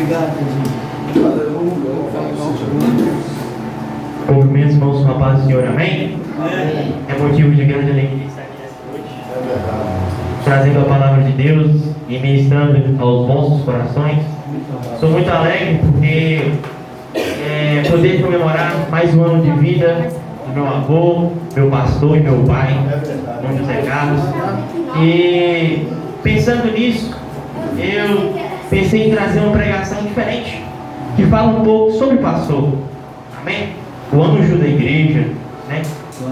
Obrigado, Jesus. Cumprimentos, irmãos, com a paz do Senhor, amém? Amém. É motivo de grande alegria estar aqui nessa noite, trazendo a palavra de Deus e ministrando aos vossos corações. Sou muito alegre porque poder comemorar mais um ano de vida do meu avô, meu pastor e meu pai, irmão José Carlos. E pensando nisso, eu pensei em trazer uma pregação diferente, que fala um pouco sobre o pastor, amém? O anjo da igreja, né?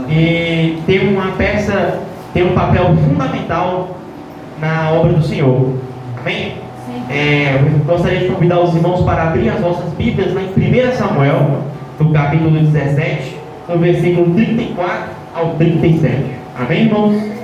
E tem uma peça, tem um papel fundamental na obra do Senhor, amém? Eu gostaria de convidar os irmãos para abrir as vossas Bíblias lá em 1 Samuel, no capítulo 17, no versículo 34 ao 37, amém, irmãos?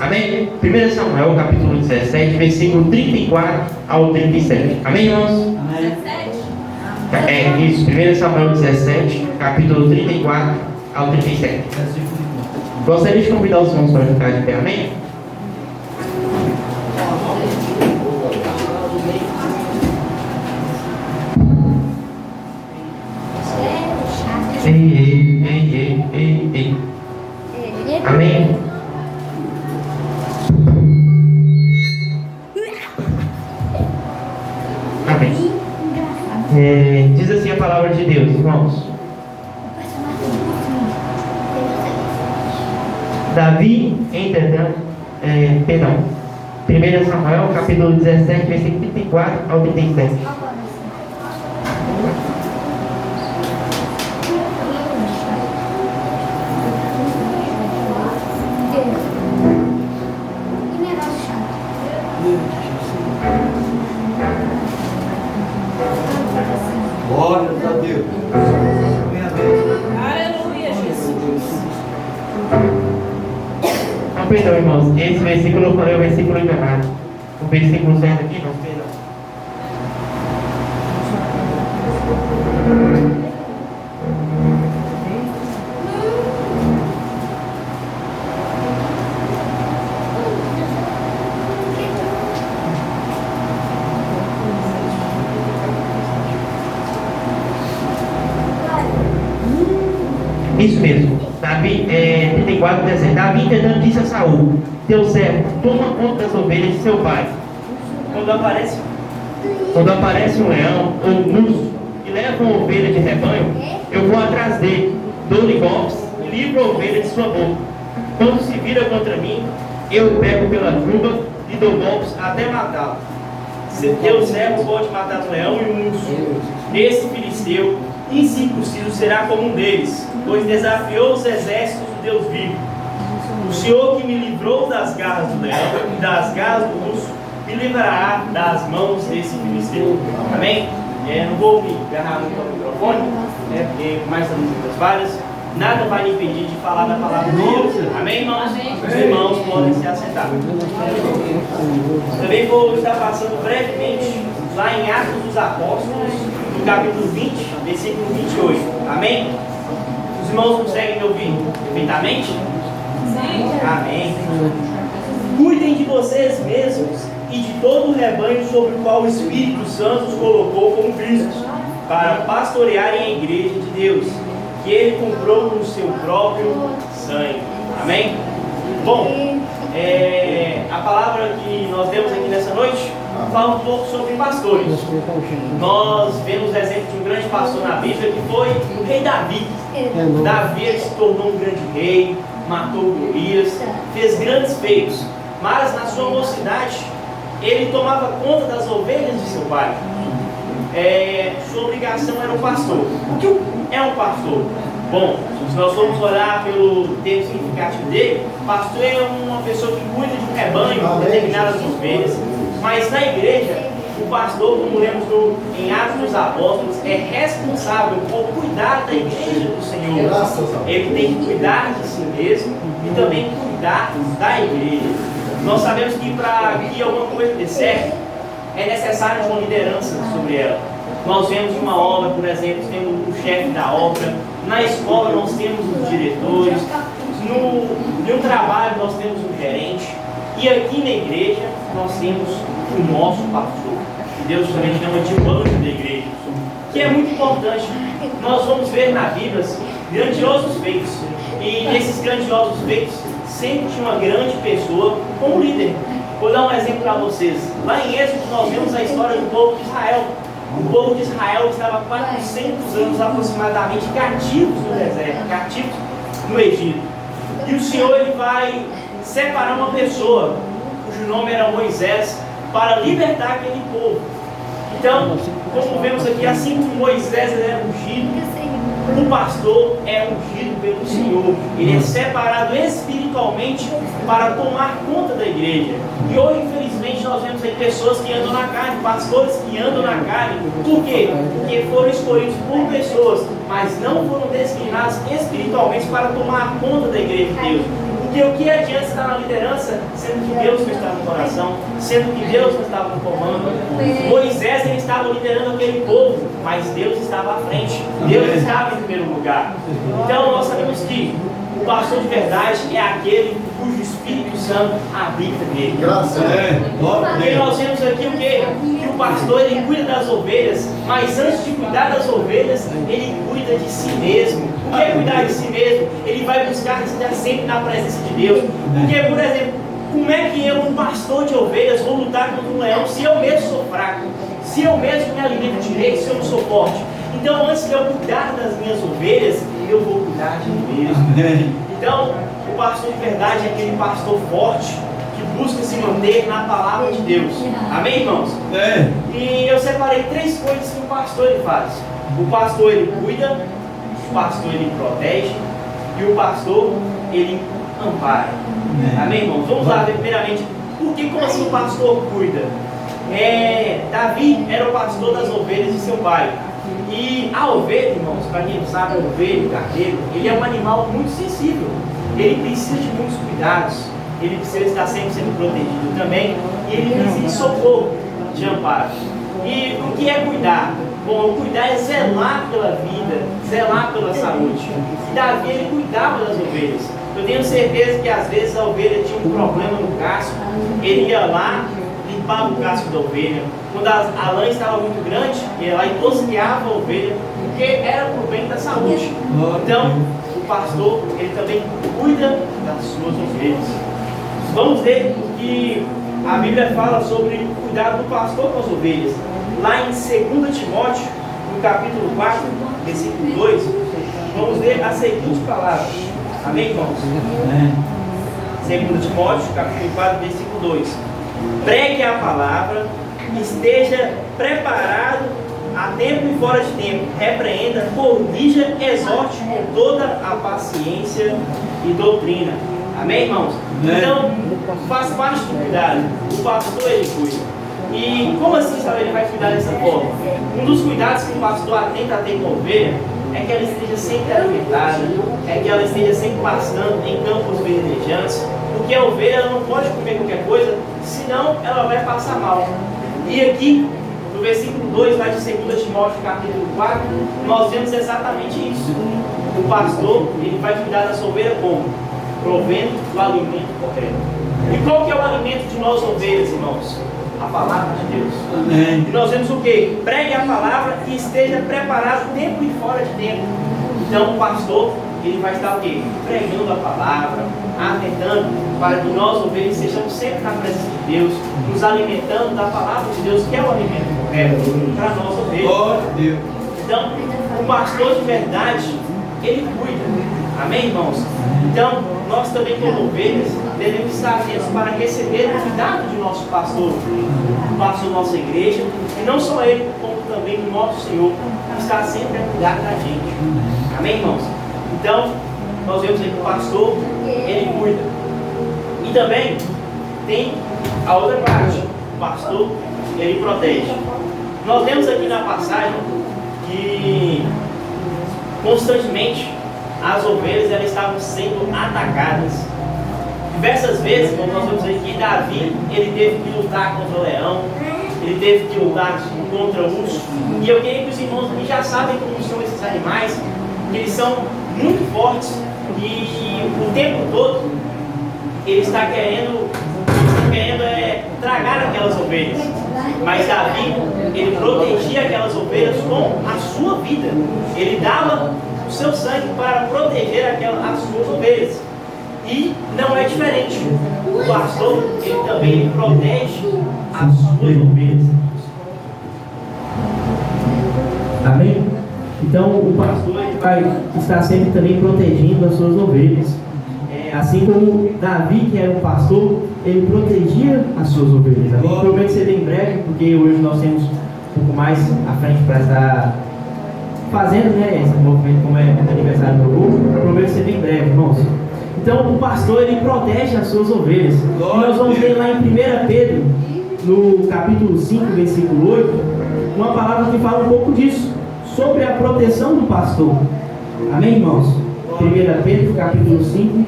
Amém? 1 Samuel, capítulo 17, versículo 34 ao 37. Amém, irmãos? Amém. Isso, 1 Samuel 17, capítulo 34 ao 37. Gostaria de convidar os irmãos para ficar de pé, amém? Amém? Amém. Diz assim a palavra de Deus, irmãos. Davi, entretanto, 1 Samuel, capítulo 17, versículo 34 ao 37. Glória a Deus. Aleluia, Jesus. Não, perdão, irmãos. Esse versículo eu falei o versículo enganado. O versículo certo aqui, não, perdão. Isso mesmo. Davi, 34, 17. Davi, entretanto, disse a Saul: teu servo, toma conta das ovelhas de seu pai. Quando aparece um leão ou um urso e leva uma ovelha de rebanho, eu vou atrás dele, dou-lhe golpes e livro a ovelha de sua boca. Quando se vira contra mim, eu o pego pela juba e dou golpes até matá-lo. Teu servo pode matar um leão e um urso. Esse filisteu incircunciso será como um deles, pois desafiou os exércitos do Deus vivo. O Senhor que me livrou das garras do leão e das garras do urso, me livrará das mãos desse filisteu. Amém? Não vou me agarrar muito ao microfone, porque mais estamos muitas falhas. Nada vai me impedir de falar da palavra de Deus. Amém, irmãos? Os irmãos podem se assentar. Também vou estar passando brevemente lá em Atos dos Apóstolos, no capítulo 20, versículo 28. Amém? Os irmãos conseguem me ouvir perfeitamente? Sim. Amém. Cuidem de vocês mesmos e de todo o rebanho sobre o qual o Espírito Santo os colocou como bispos, para pastorearem a igreja de Deus, que ele comprou no seu próprio sangue. Amém? Bom, a palavra que nós demos aqui nessa noite fala um pouco sobre pastores. Nós vemos o exemplo de um grande pastor na Bíblia, que foi o rei Davi. Davi ele se tornou um grande rei, matou Golias, fez grandes feitos, mas na sua mocidade ele tomava conta das ovelhas de seu pai. Sua obrigação era o pastor. O que é um pastor? Bom, se nós formos olhar pelo termo significativo dele, pastor é uma pessoa que cuida de um rebanho, de determinadas ovelhas, mas na igreja, o pastor, como lemos em Atos dos Apóstolos, é responsável por cuidar da igreja do Senhor. Ele tem que cuidar de si mesmo e também cuidar da igreja. Nós sabemos que para que alguma coisa dê certo, é necessário uma liderança sobre ela. Nós vemos uma obra, por exemplo, temos o chefe da obra, na escola nós temos os diretores, no trabalho nós temos um gerente, e aqui na igreja nós temos o nosso pastor, que Deus também chama de anjo da igreja, que é muito importante. Nós vamos ver na Bíblia grandiosos feitos, e nesses grandiosos feitos sempre tinha uma grande pessoa como líder. Vou dar um exemplo para vocês. Lá em Êxodo nós vemos a história do povo de Israel. O povo de Israel estava há 400 anos aproximadamente cativos no deserto, cativos no Egito. E o Senhor ele vai separar uma pessoa, cujo nome era Moisés, para libertar aquele povo. Então, como vemos aqui, assim como Moisés ele era ungido, o pastor é ungido pelo Senhor. Ele é separado espiritualmente para tomar conta da igreja. E hoje, infelizmente, nós vemos aí pessoas que andam na carne, pastores que andam na carne. Por quê? Porque foram escolhidos por pessoas, mas não foram designados espiritualmente para tomar conta da igreja de Deus. Porque o que adianta estar na liderança, sendo que Deus não está no coração, sendo que Deus não estava no comando? Moisés ele estava liderando aquele povo, mas Deus estava à frente, Deus estava em primeiro lugar. Então nós sabemos que o pastor de verdade é aquele cujo Espírito Santo habita nele. E nós vemos aqui o quê? Que o pastor ele cuida das ovelhas, mas antes de cuidar das ovelhas, ele cuida de si mesmo. O que é cuidar de si mesmo? Ele vai buscar estar sempre na presença de Deus. Porque, por exemplo, como é que eu, um pastor de ovelhas, vou lutar contra um leão se eu mesmo sou fraco? Se eu mesmo me alimento direito, se eu não sou forte? Então, antes de eu cuidar das minhas ovelhas, eu vou cuidar de mim mesmo. Então, o pastor de verdade é aquele pastor forte que busca se manter na palavra de Deus. Amém, irmãos? E eu separei 3 coisas que o pastor ele faz. O pastor ele cuida, o pastor ele protege e o pastor ele ampara. Amém, irmãos? Vamos lá ver primeiramente como assim o pastor cuida. Davi era o pastor das ovelhas de seu pai. E a ovelha, irmãos, para quem não sabe, a ovelha, o carneiro, ele é um animal muito sensível. Ele precisa de muitos cuidados. Ele precisa estar sempre sendo protegido também. E ele precisa de socorro, de amparo. E o que é cuidar? Bom, cuidar é zelar pela vida, zelar pela saúde. E Davi, ele cuidava das ovelhas. Eu tenho certeza que às vezes a ovelha tinha um problema no casco. Ele ia lá, limpava o casco da ovelha. Quando a lã estava muito grande, ele ia lá e tosqueava a ovelha, porque era por bem da saúde. Então, o pastor, ele também cuida das suas ovelhas. Vamos ver o que a Bíblia fala sobre o cuidado do pastor com as ovelhas. Lá em 2 Timóteo, no capítulo 4, versículo 2, vamos ler a seguinte palavra. Amém, irmãos? 2 Timóteo, capítulo 4, versículo 2. Pregue a palavra, esteja preparado a tempo e fora de tempo. Repreenda, corrija, exorte com toda a paciência e doutrina. Amém, irmãos? Então, faz parte do cuidado. O pastor, ele cuida. E como assim, sabe, ele vai cuidar dessa forma? Um dos cuidados que o pastor atenta a ter com a ovelha é que ela esteja sempre alimentada, é que ela esteja sempre pastando em campos verdejantes, porque a ovelha ela não pode comer qualquer coisa, senão ela vai passar mal. E aqui, no versículo 2, lá de 2 Timóteo, capítulo 4, nós vemos exatamente isso. O pastor, ele vai cuidar da sua ovelha como? Provendo o alimento correto. E qual que é o alimento de nós ovelhas, irmãos? A palavra de Deus. Amém. E nós vemos o que? Pregue a palavra e esteja preparado tempo e fora de tempo. Então o pastor, ele vai estar o quê? Pregando a palavra, atentando para que nós ovelhas sejamos sempre na presença de Deus, nos alimentando da palavra de Deus, que é o alimento correto para nós ovelhas. Então, o pastor de verdade, ele cuida. Amém, irmãos? Então, nós também como ovelhas devemos estar atentos para receber o cuidado de nosso pastor, o pastor da nossa igreja, e não só ele, como também o nosso Senhor, que está sempre a cuidar da gente. Amém, irmãos? Então, nós vemos aí que o pastor, ele cuida. E também tem a outra parte, o pastor, ele protege. Nós vemos aqui na passagem que constantemente as ovelhas elas estavam sendo atacadas. Diversas vezes, como nós vemos aqui, Davi, ele teve que lutar contra o leão, ele teve que lutar contra o urso. E eu queria que os irmãos aqui já sabem como são esses animais, que eles são muito fortes e o tempo todo ele está querendo tragar aquelas ovelhas. Mas Davi, ele protegia aquelas ovelhas com a sua vida. Ele dava o seu sangue para proteger as suas ovelhas. E não é diferente. O pastor, ele também protege as suas ovelhas. Amém? Então o pastor ele vai estar sempre também protegendo as suas ovelhas. Assim como Davi, que era um pastor, ele protegia as suas ovelhas. Amém? Prometo ser bem breve, porque hoje nós temos um pouco mais à frente para estar fazendo, né, esse movimento como é o aniversário do grupo. Prometo ser bem breve, irmãos. Então o pastor ele protege as suas ovelhas. E nós vamos ler lá em 1 Pedro, no capítulo 5, versículo 8, uma palavra que fala um pouco disso, sobre a proteção do pastor. Amém, irmãos? 1 Pedro, capítulo 5,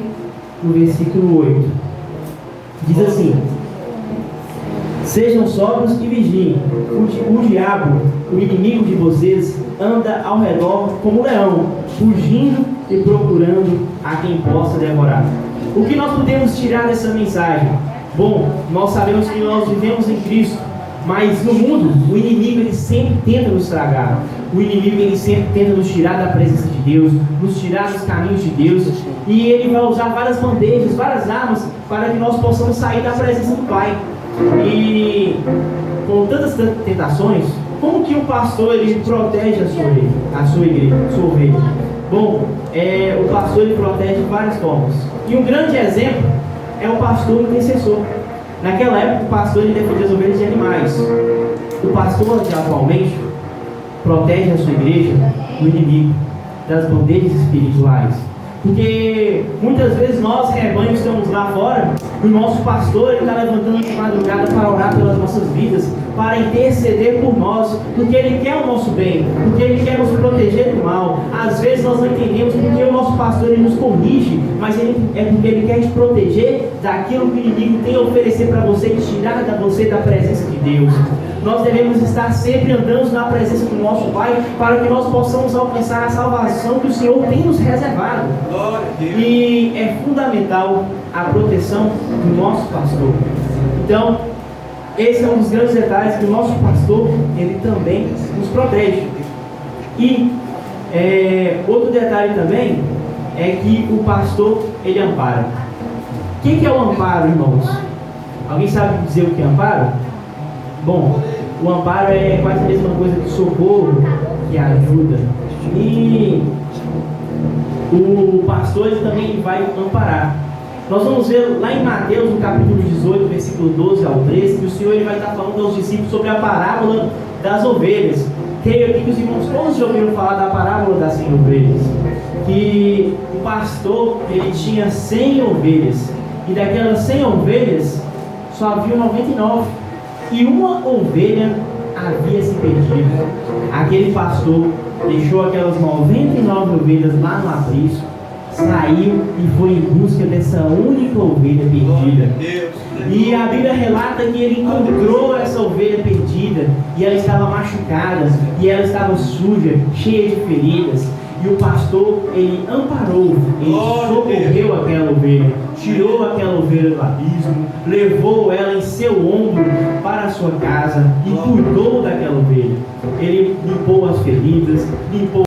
no versículo 8. Diz assim: sejam sóbrios e vigiem. O diabo, o inimigo de vocês, anda ao redor como um leão, fugindo e procurando a quem possa devorar. O que nós podemos tirar dessa mensagem? Bom, nós sabemos que nós vivemos em Cristo, mas no mundo, o inimigo ele sempre tenta nos tragar. O inimigo ele sempre tenta nos tirar da presença de Deus, nos tirar dos caminhos de Deus. E ele vai usar várias bandejas, várias armas, para que nós possamos sair da presença do Pai. E com tantas tentações, como que o pastor ele protege a sua igreja, a sua ovelha? Bom, o pastor ele protege de várias formas. E um grande exemplo é o pastor intercessor. Naquela época, o pastor ele defendia as ovelhas de animais. O pastor, atualmente, protege a sua igreja do inimigo, das bandejas espirituais. Porque muitas vezes nós, rebanhos, estamos lá fora e o nosso pastor está levantando de madrugada para orar pelas nossas vidas, para interceder por nós, porque ele quer o nosso bem, porque ele quer nos proteger do mal. Às vezes nós não entendemos porque o nosso pastor ele nos corrige, mas é porque ele quer te proteger daquilo que o inimigo tem a oferecer para você e tirar você da presença de Deus. Nós devemos estar sempre andando na presença do nosso Pai, para que nós possamos alcançar a salvação que o Senhor tem nos reservado. E é fundamental a proteção do nosso pastor. Então, esse é um dos grandes detalhes, que o nosso pastor, ele também nos protege. E outro detalhe também é que o pastor, ele ampara. O que é o amparo, irmãos? Alguém sabe dizer o que é amparo? Bom, o amparo é quase a mesma coisa que socorro, que ajuda. E o pastor ele também vai amparar. Nós vamos ver lá em Mateus, no capítulo 18, versículo 12 ao 13, que o Senhor ele vai estar falando aos discípulos sobre a parábola das ovelhas. Creio aqui que os irmãos todos já ouviram falar da parábola das 100 ovelhas. Que o pastor ele tinha 100 ovelhas, e daquelas 100 ovelhas só havia 99. E uma ovelha havia se perdido. Aquele pastor deixou aquelas 99 ovelhas lá no aprisco, saiu e foi em busca dessa única ovelha perdida. E a Bíblia relata que ele encontrou essa ovelha perdida, e ela estava machucada, e ela estava suja, cheia de feridas. E o pastor, ele amparou, ele socorreu aquela ovelha, tirou aquela ovelha do abismo, levou ela em seu ombro para a sua casa e cuidou daquela ovelha. Ele limpou as feridas, limpou